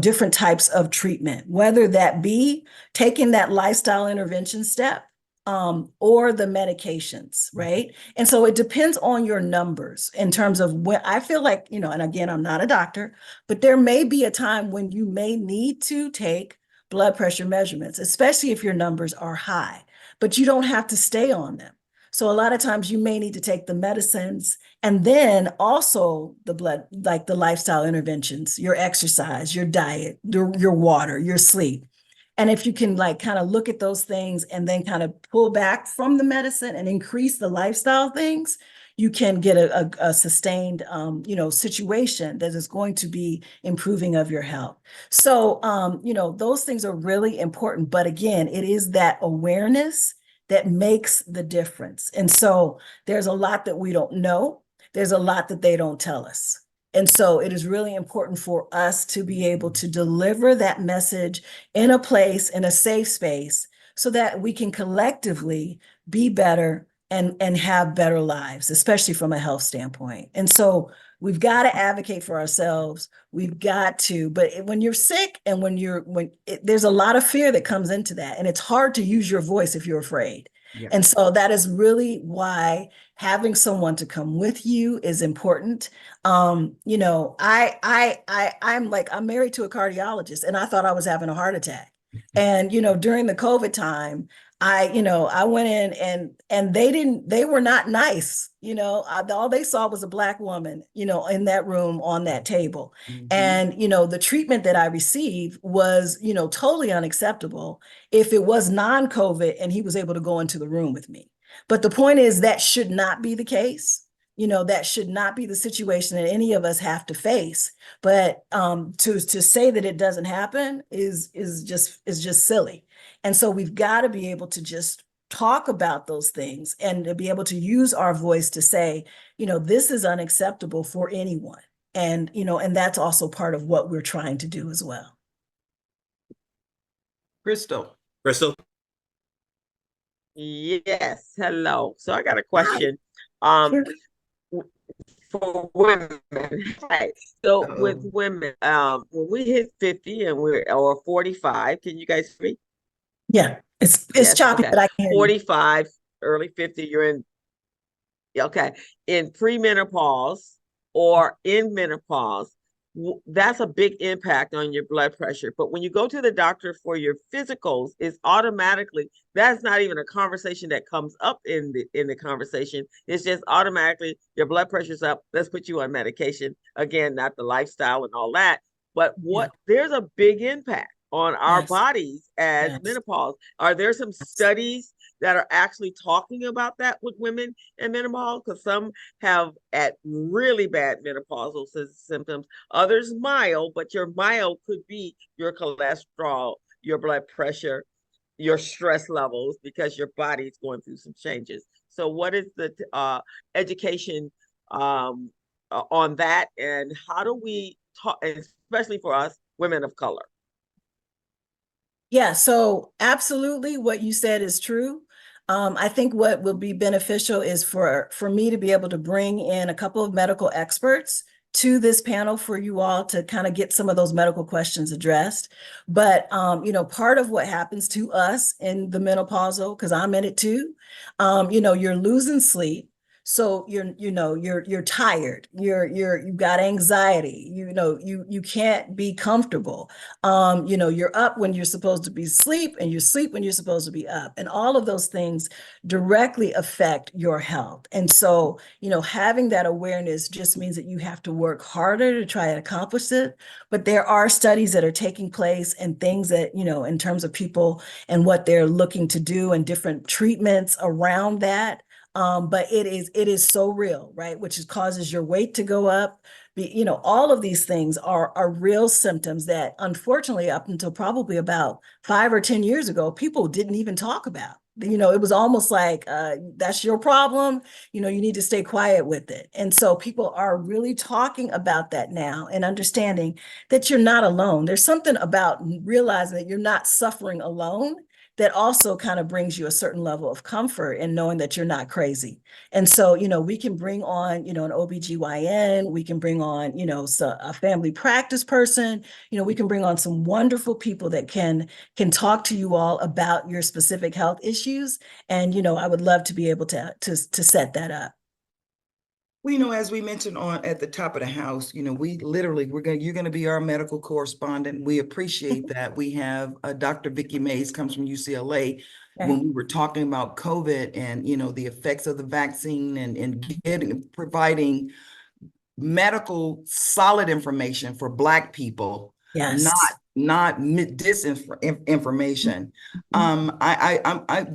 different types of treatment, whether that be taking that lifestyle intervention step or the medications, right? And so it depends on your numbers in terms of when I feel like, and again, I'm not a doctor, but there may be a time when you may need to take blood pressure measurements, especially if your numbers are high, but you don't have to stay on them. So a lot of times you may need to take the medicines and then also the blood, like the lifestyle interventions, your exercise, your diet, your water, your sleep. And if you can kind of look at those things and then kind of pull back from the medicine and increase the lifestyle things, you can get a sustained, situation that is going to be improving of your health. So, those things are really important. But again, it is that awareness that makes the difference. And so there's a lot that we don't know. There's a lot that they don't tell us. And so it is really important for us to be able to deliver that message in a place, in a safe space, so that we can collectively be better and have better lives, especially from a health standpoint. And so we've got to advocate for ourselves. We've got to, but when you're sick and there's a lot of fear that comes into that, and it's hard to use your voice if you're afraid. Yeah. And so that is really why having someone to come with you is important. I'm married to a cardiologist, and I thought I was having a heart attack. And, during the COVID time, I went in and they were not nice. All they saw was a Black woman, in that room on that table. Mm-hmm. And, the treatment that I received was, totally unacceptable if it was non-COVID and he was able to go into the room with me. But the point is that should not be the case. That should not be the situation that any of us have to face. But to say that it doesn't happen is just silly. And so we've got to be able to just talk about those things and to be able to use our voice to say, this is unacceptable for anyone. And, and that's also part of what we're trying to do as well. Crystal. Yes. Hello. So I got a question. Sure. For women, right? So with women, when we hit 50 and or 45, can you guys hear me? Yeah, it's yes, choppy, okay. But I can hear 45, early 50, you're in, okay, in premenopause or in menopause, that's a big impact on your blood pressure. But when you go to the doctor for your physicals, it's automatically, that's not even a conversation that comes up in the conversation. It's just automatically your blood pressure's up. Let's put you on medication. Again, not the lifestyle and all that, but there's a big impact on our bodies as menopause. Are there some studies that are actually talking about that with women in menopause? Because some have at really bad menopausal symptoms, others mild, but your mild could be your cholesterol, your blood pressure, your stress levels, because your body's going through some changes. So what is the education on that, and how do we especially for us women of color? Yeah, so absolutely what you said is true. I think what will be beneficial is for me to be able to bring in a couple of medical experts to this panel for you all to kind of get some of those medical questions addressed. But part of what happens to us in the menopausal, because I'm in it too, you're losing sleep. So you're tired, you've got anxiety, you can't be comfortable. You're up when you're supposed to be asleep, and you sleep when you're supposed to be up. And all of those things directly affect your health. And so, having that awareness just means that you have to work harder to try and accomplish it. But there are studies that are taking place and things that, in terms of people and what they're looking to do and different treatments around that. But it is so real, right? Which causes your weight to go up. All of these things are real symptoms that, unfortunately, up until probably about 5 or 10 years ago, people didn't even talk about. It was almost like, that's your problem. You need to stay quiet with it. And so people are really talking about that now and understanding that you're not alone. There's something about realizing that you're not suffering alone that also kind of brings you a certain level of comfort in knowing that you're not crazy. And so, we can bring on, an OBGYN, we can bring on, a family practice person, we can bring on some wonderful people that can talk to you all about your specific health issues. And, I would love to be able to set that up. Well, as we mentioned at the top of the house, you're gonna be our medical correspondent. We appreciate that. We have Dr. Vicki Mays comes from UCLA. Okay. When we were talking about COVID and the effects of the vaccine and providing medical solid information for Black people, Yes. not disinformation.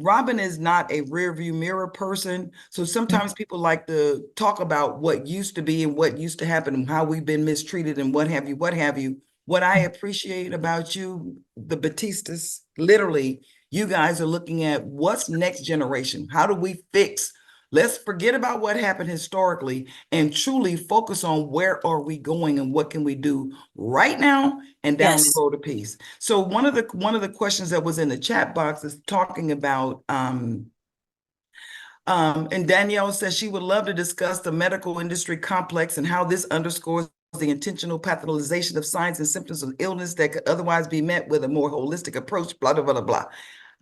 Robin is not a rear view mirror person. So sometimes people like to talk about what used to be and what used to happen and how we've been mistreated and what have you. What I appreciate about you, the Batistas, literally, you guys are looking at what's next generation. How do we fix? Let's forget about what happened historically and truly focus on where are we going and what can we do right now and down the road a piece. So one of the questions that was in the chat box is talking about and Danielle says she would love to discuss the medical industry complex and how this underscores the intentional pathologization of signs and symptoms of illness that could otherwise be met with a more holistic approach, blah, blah, blah, blah.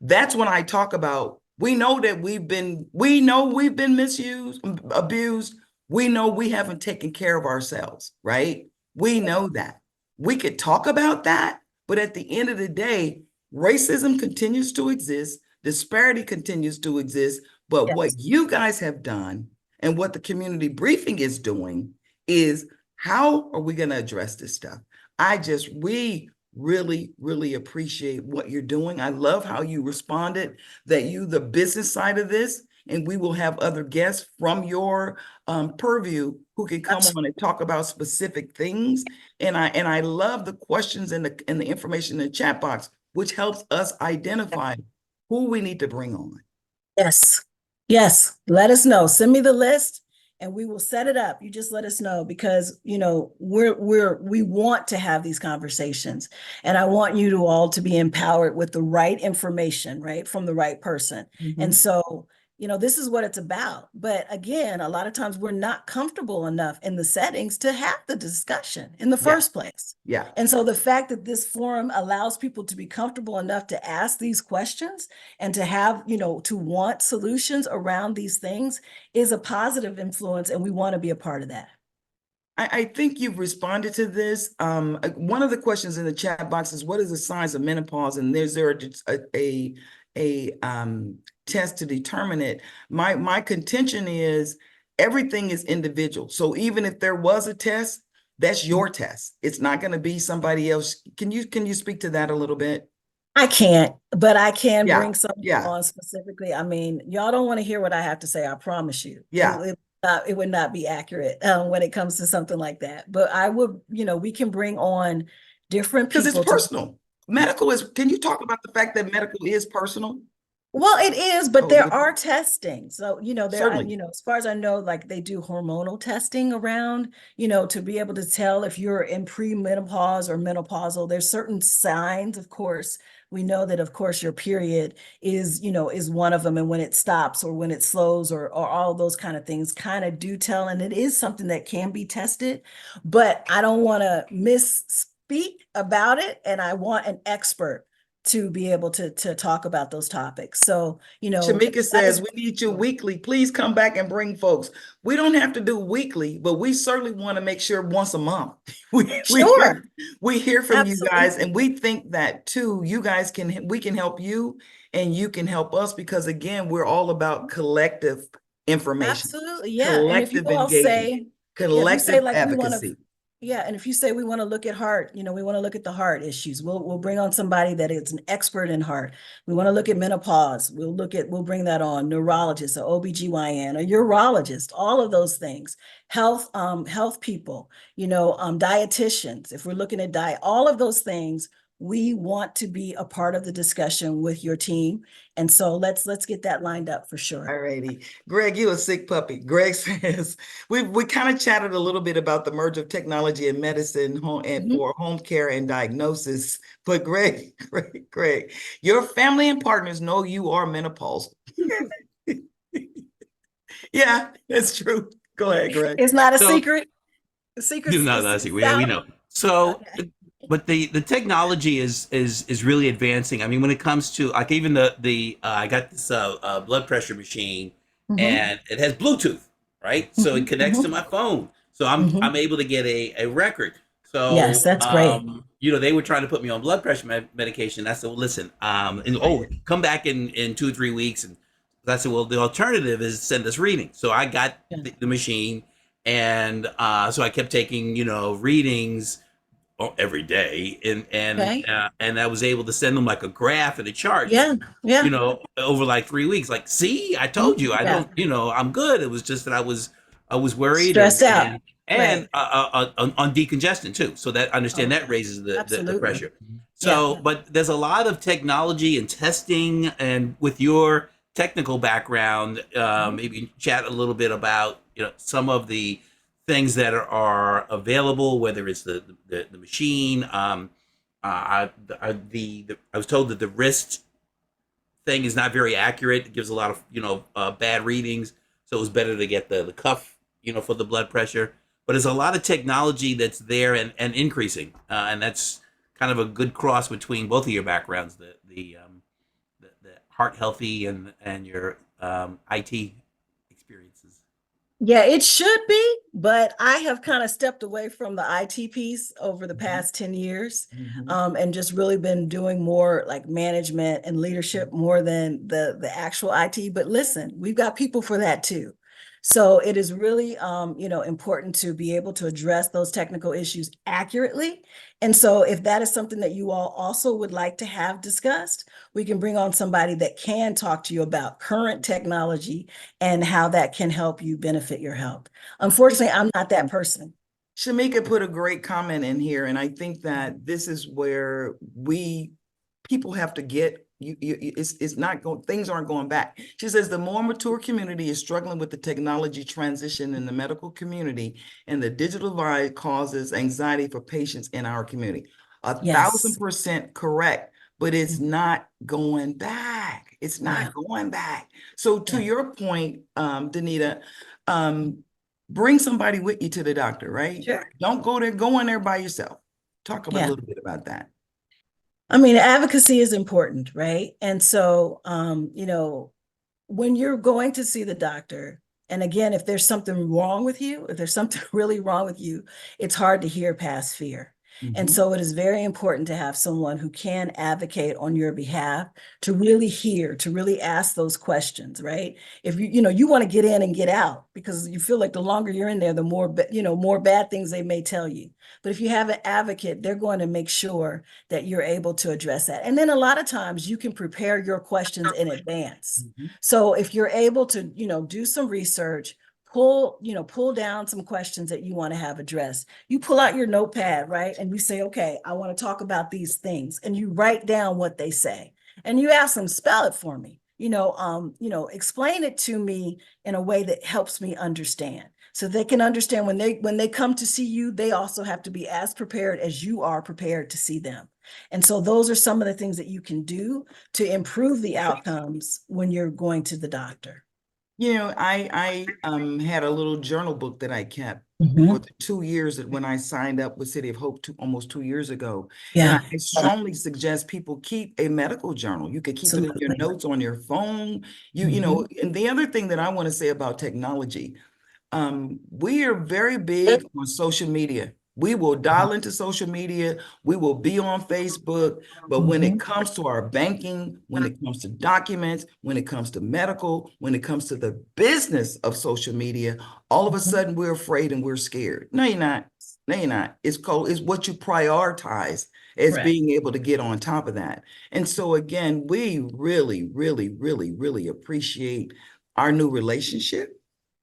That's when I talk about, we know we've been misused, abused. We know we haven't taken care of ourselves, right? We know that. We could talk about that, but at the end of the day, racism continues to exist, disparity continues to exist, but what you guys have done and what the community briefing is doing is, how are we going to address this stuff? We really, really appreciate what you're doing. I love how you responded, that the business side of this, and we will have other guests from your purview who can come on and talk about specific things. And I love the questions and the information in the chat box, which helps us identify who we need to bring on. Yes. Let us know. Send me the list and we will set it up. You just let us know, because, we want to have these conversations, and I want you to all to be empowered with the right information, right, from the right person. Mm-hmm. And so, this is what it's about. But again, a lot of times we're not comfortable enough in the settings to have the discussion in the first place. Yeah. And so the fact that this forum allows people to be comfortable enough to ask these questions and to have, to want solutions around these things is a positive influence, and we want to be a part of that. I think you've responded to this. One of the questions in the chat box is, what is the signs of menopause? And is there a test to determine it? My contention is everything is individual. So even if there was a test, that's your test. It's not going to be somebody else. Can you speak to that a little bit? I can't, but I can bring something on specifically. I mean, y'all don't want to hear what I have to say. I promise you. Yeah. It would not be accurate when it comes to something like that. But I would, we can bring on different people. Because it's personal. Medical is, can you talk about the fact that medical is personal? Well, it is, but Oh, is there it? are testing. So, Certainly. as far as I know, like they do hormonal testing around, to be able to tell if you're in premenopause or menopausal. There's certain signs, of course. We know that, of course, your period is one of them. And when it stops or when it slows or all those kind of things kind of do tell. And it is something that can be tested, but I don't want to misspeak about it. And I want an expert to be able to talk about those topics. So, Shamika that says, is we need you weekly. Please come back and bring folks. We don't have to do weekly, but we certainly want to make sure once a month sure, we hear from you guys. And absolutely, we think that too, we can help you and you can help us because again, we're all about collective information, absolutely, yeah. And if you collective all engagement, say, yeah, if you say collective like we want to, advocacy. yeah, and if you say we want to look at heart, we want to look at the heart issues. We'll bring on somebody that is an expert in heart. We want to look at menopause. We'll bring that on. Neurologist, or OBGYN, a urologist, all of those things. Health people, dietitians. If we're looking at diet, all of those things, we want to be a part of the discussion with your team. And so let's get that lined up for sure. All righty. Greg, you a sick puppy. Greg says, we kind of chatted a little bit about the merge of technology and medicine for home care and diagnosis. But Greg, your family and partners know you are menopausal. Yeah, that's true. Go ahead, Greg. It's not a So, secret. The secret's no, it's, no, it's we out. know. So, Okay. but the technology is really advancing. I mean, when it comes to like even the I got this blood pressure machine, and it has Bluetooth, right? So it connects to my phone. So I'm able to get a record. Yes, So that's great. they were trying to put me on blood pressure medication. I said, well, listen, and come back in 2 or 3 weeks, and I said, well, the alternative is send us readings. So I got Yeah. the machine, and so I kept taking readings every day, Okay. and I was able to send them like a graph and a chart, Yeah. Yeah. over like 3 weeks. Like, see, I told you, I Yeah. don't, I'm good. It was just that I was worried, Stressed out. and Right. on decongestant too. So that understand that Okay. raises the Absolutely. pressure. Yeah. So, but there's a lot of technology and testing, and with your technical background, maybe chat a little bit about some of the things that are available, whether it's the machine. I was told that the wrist thing is not very accurate. It gives a lot of bad readings, so it was better to get the cuff, for the blood pressure. But there's a lot of technology that's there and increasing, and that's kind of a good cross between both of your backgrounds, the heart healthy and your IT experiences. Yeah, it should be, but I have kind of stepped away from the IT piece over the past 10 years, and just really been doing more like management and leadership more than the actual IT. But listen, we've got people for that too. So it is really, important to be able to address those technical issues accurately. And so if that is something that you all also would like to have discussed, we can bring on somebody that can talk to you about current technology and how that can help you benefit your health. Unfortunately, I'm not that person. Shamika put a great comment in here, and I think that this is where people have to get it's not going, things aren't going back. She says the more mature community is struggling with the technology transition in the medical community, and the digital divide causes anxiety for patients in our community. Yes. 1,000% correct, but it's not going back. It's Yeah. not going back. So to Yeah. your point, Danita, bring somebody with you to the doctor, right? Sure. Don't go in there by yourself. Talk about a Yeah. little bit about that. I mean, advocacy is important, right? And so, when you're going to see the doctor, and again, if there's something wrong with you, if there's something really wrong with you, it's hard to hear past fear. And so it is very important to have someone who can advocate on your behalf, to really hear, to really ask those questions, right? If you want to get in and get out, because you feel like the longer you're in there, the more, more bad things they may tell you. But if you have an advocate, they're going to make sure that you're able to address that. And then a lot of times you can prepare your questions in advance. So if you're able to, do some research, pull down some questions that you want to have addressed. You pull out your notepad, right? And you say, okay, I want to talk about these things. And you write down what they say. And you ask them, spell it for me. explain it to me in a way that helps me understand. So they can understand when they come to see you, they also have to be as prepared as you are prepared to see them. And so those are some of the things that you can do to improve the outcomes when you're going to the doctor. I had a little journal book that I kept for the 2 years that when I signed up with City of Hope almost 2 years ago. Yeah. And I strongly suggest people keep a medical journal. You could keep it in your notes on your phone. And the other thing that I want to say about technology, we are very big on social media. We will dial into social media. We will be on Facebook. But when it comes to our banking, when it comes to documents, when it comes to medical, when it comes to the business of social media, all of a sudden we're afraid and we're scared. No, you're not. No, you're not. It's what you prioritize as being able to get on top of that. And so again, we really, really, really, really appreciate our new relationship.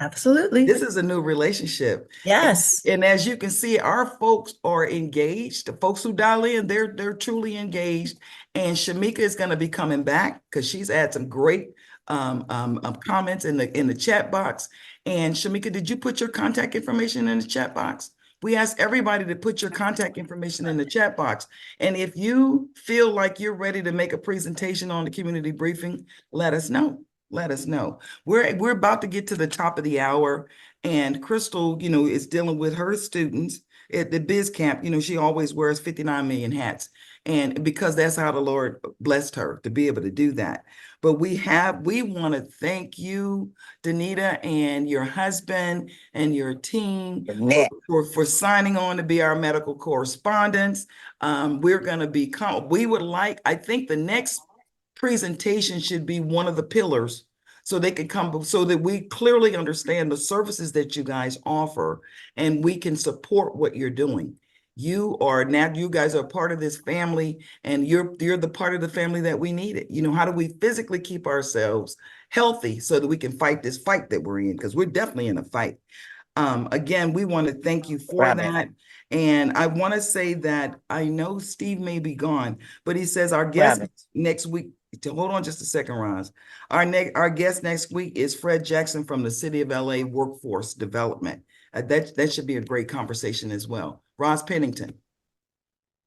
Absolutely. This is a new relationship. Yes. And as you can see, our folks are engaged. The folks who dial in, they're truly engaged. And Shamika is going to be coming back because she's had some great comments in the chat box. And Shamika, did you put your contact information in the chat box? We ask everybody to put your contact information in the chat box. And if you feel like you're ready to make a presentation on the community briefing, let us know. Let us know. We're about to get to the top of the hour, and Crystal, is dealing with her students at the biz camp. She always wears 59 million hats, and because that's how the Lord blessed her to be able to do that. But we want to thank you, Danette, and your husband and your team for signing on to be our medical correspondents. We're going to I think the next presentation should be one of the pillars so they can come so that we clearly understand the services that you guys offer and we can support what you're doing. You guys are part of this family, and you're the part of the family that we needed. How do we physically keep ourselves healthy so that we can fight this fight that we're in? Because we're definitely in a fight. Again, we want to thank you for that. And I want to say that I know Steve may be gone, but he says our guest next week. Hold on just a second, Roz. Our guest next week is Fred Jackson from the City of LA Workforce Development. That should be a great conversation as well. Roz Pennington.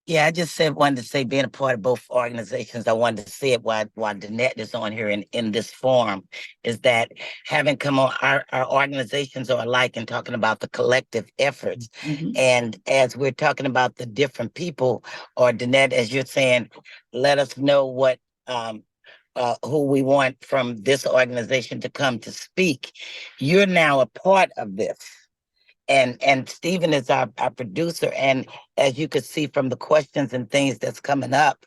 Yeah, I just wanted to say, being a part of both organizations, I wanted to say it while Danette is on here in this forum, is that having come on, our organizations are alike in talking about the collective efforts. And as we're talking about the different people, or Danette, as you're saying, let us know what who we want from this organization to come to speak. You're now a part of this. And Stephen is our producer. And as you can see from the questions and things that's coming up,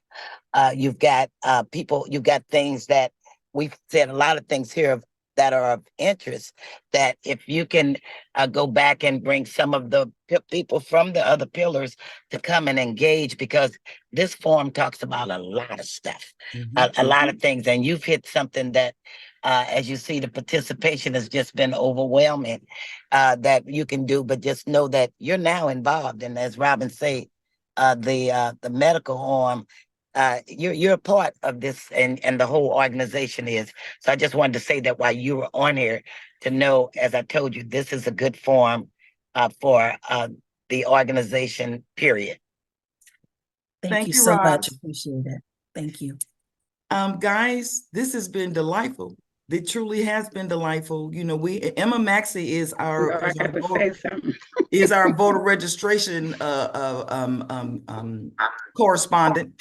you've got you've got things that we've said, a lot of things here that are of interest, that if you can go back and bring some of the people from the other pillars to come and engage, because this forum talks about a lot of stuff, a lot of things. And you've hit something that, as you see, the participation has just been overwhelming, that you can do, but just know that you're now involved. And as Robin said, the medical arm, you're a part of this, and the whole organization is. So I just wanted to say that while you were on here, to know, as I told you, this is a good forum for the organization, period. Thank you so much. Appreciate it. Thank you. Guys, this has been delightful. It truly has been delightful. Emma Maxey is our voter registration correspondent.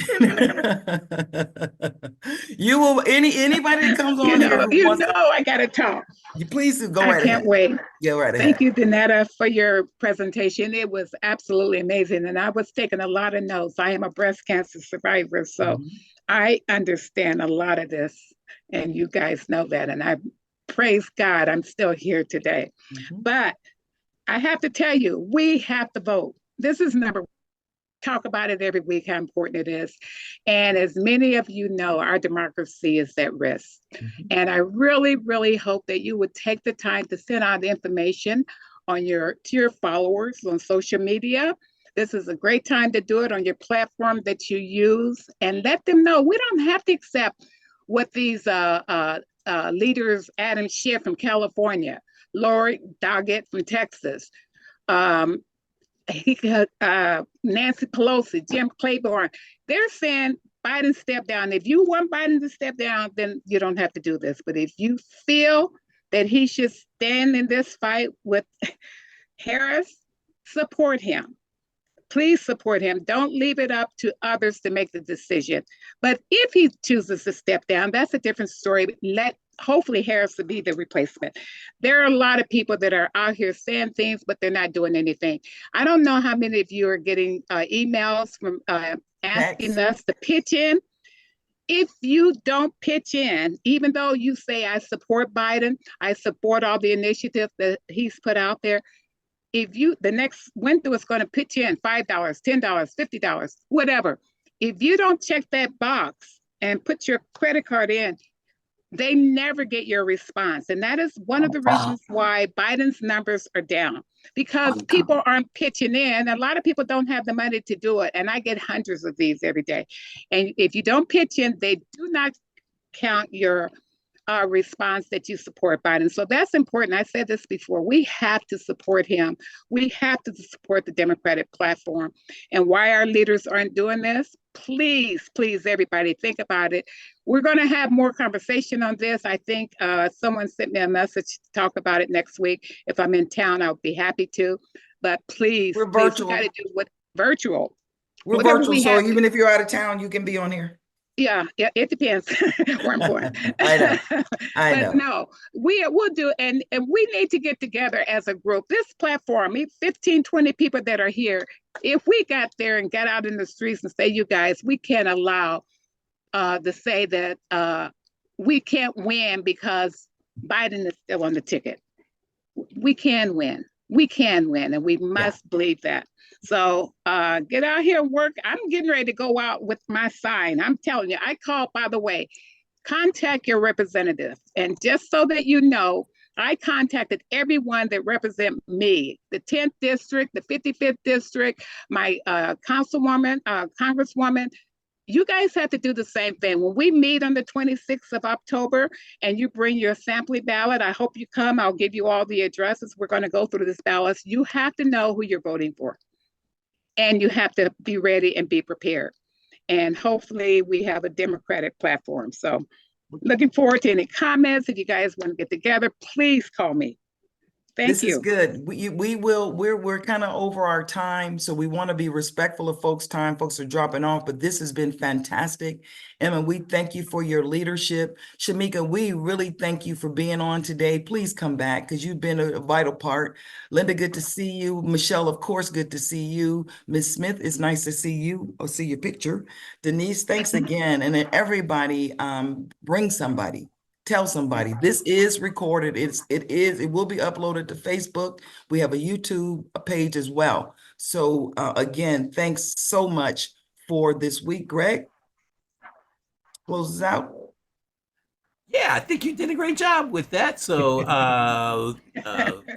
You will anybody that comes on here. I gotta talk. You please go right ahead. I can't wait. Go right ahead. Thank you, Danette, for your presentation. It was absolutely amazing, and I was taking a lot of notes. I am a breast cancer survivor, so I understand a lot of this, and you guys know that. And I praise God I'm still here today. But I have to tell you, we have to vote. This is number one. Talk about it every week, how important it is. And as many of you know, our democracy is at risk. And I really, really hope that you would take the time to send out information to your followers on social media. This is a great time to do it on your platform that you use, and let them know we don't have to accept what these leaders, Adam Schiff from California, Lori Doggett from Texas, um, Nancy Pelosi, Jim Claiborne, they're saying Biden step down. If you want Biden to step down, then you don't have to do this. But if you feel that he should stand in this fight with Harris, support him. Please support him. Don't leave it up to others to make the decision. But if he chooses to step down, that's a different story. Let hopefully Harris will be the replacement. There are a lot of people that are out here saying things, but they're not doing anything. I don't know how many of you are getting emails from asking us to pitch in. If you don't pitch in, even though you say I support Biden, I support all the initiatives that he's put out there, if you, the next window is going to pitch in $5, $10, $50, whatever. If you don't check that box and put your credit card in, they never get your response. And that is one of the reasons why Biden's numbers are down, because people aren't pitching in. A lot of people don't have the money to do it. And I get hundreds of these every day. And if you don't pitch in, they do not count your response that you support Biden. So that's important. I said this before. We have to support him. We have to support the Democratic platform. And why our leaders aren't doing this? Please, please, everybody, think about it. We're going to have more conversation on this. I think someone sent me a message to talk about it next week. If I'm in town, I'll be happy to. But please, We're virtual. We got to do what virtual. We're virtual, so even if you're out of town, you can be on here. Yeah, it depends where I'm going. I know. But no, we'll do, and we need to get together as a group. This platform, 15, 20 people that are here, if we got there and got out in the streets and say, you guys, we can't allow to say that we can't win because Biden is still on the ticket. We can win. We can win, and we must believe that. So get out here and work. I'm getting ready to go out with my sign. I'm telling you, I called, by the way, contact your representative. And just so that you know, I contacted everyone that represent me, the 10th district, the 55th district, my councilwoman, congresswoman. You guys have to do the same thing. When we meet on the 26th of October and you bring your sampling ballot, I hope you come. I'll give you all the addresses. We're going to go through this ballot. You have to know who you're voting for. And you have to be ready and be prepared. And hopefully we have a Democratic platform. So looking forward to any comments. If you guys want to get together, please call me. Thank you. This is good. We're kind of over our time, so we want to be respectful of folks' time. Folks are dropping off, but this has been fantastic. Emma, we thank you for your leadership. Shamika, we really thank you for being on today. Please come back because you've been a vital part. Linda, good to see you. Michelle, of course, good to see you. Ms. Smith, it's nice to see you or see your picture. Denise, thanks again. And then everybody, bring somebody. Tell somebody. This is recorded. It will be uploaded to Facebook. We have a YouTube page as well. So again, thanks so much for this week. Greg, closes out. Yeah, I think you did a great job with that. So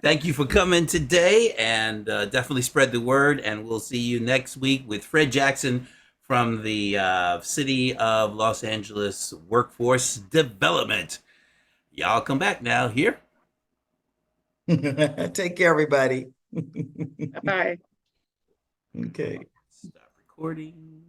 thank you for coming today, and definitely spread the word. And we'll see you next week with Fred Jackson from the City of Los Angeles Workforce Development. Y'all come back now here. Take care, everybody. Bye. Okay. Stop recording.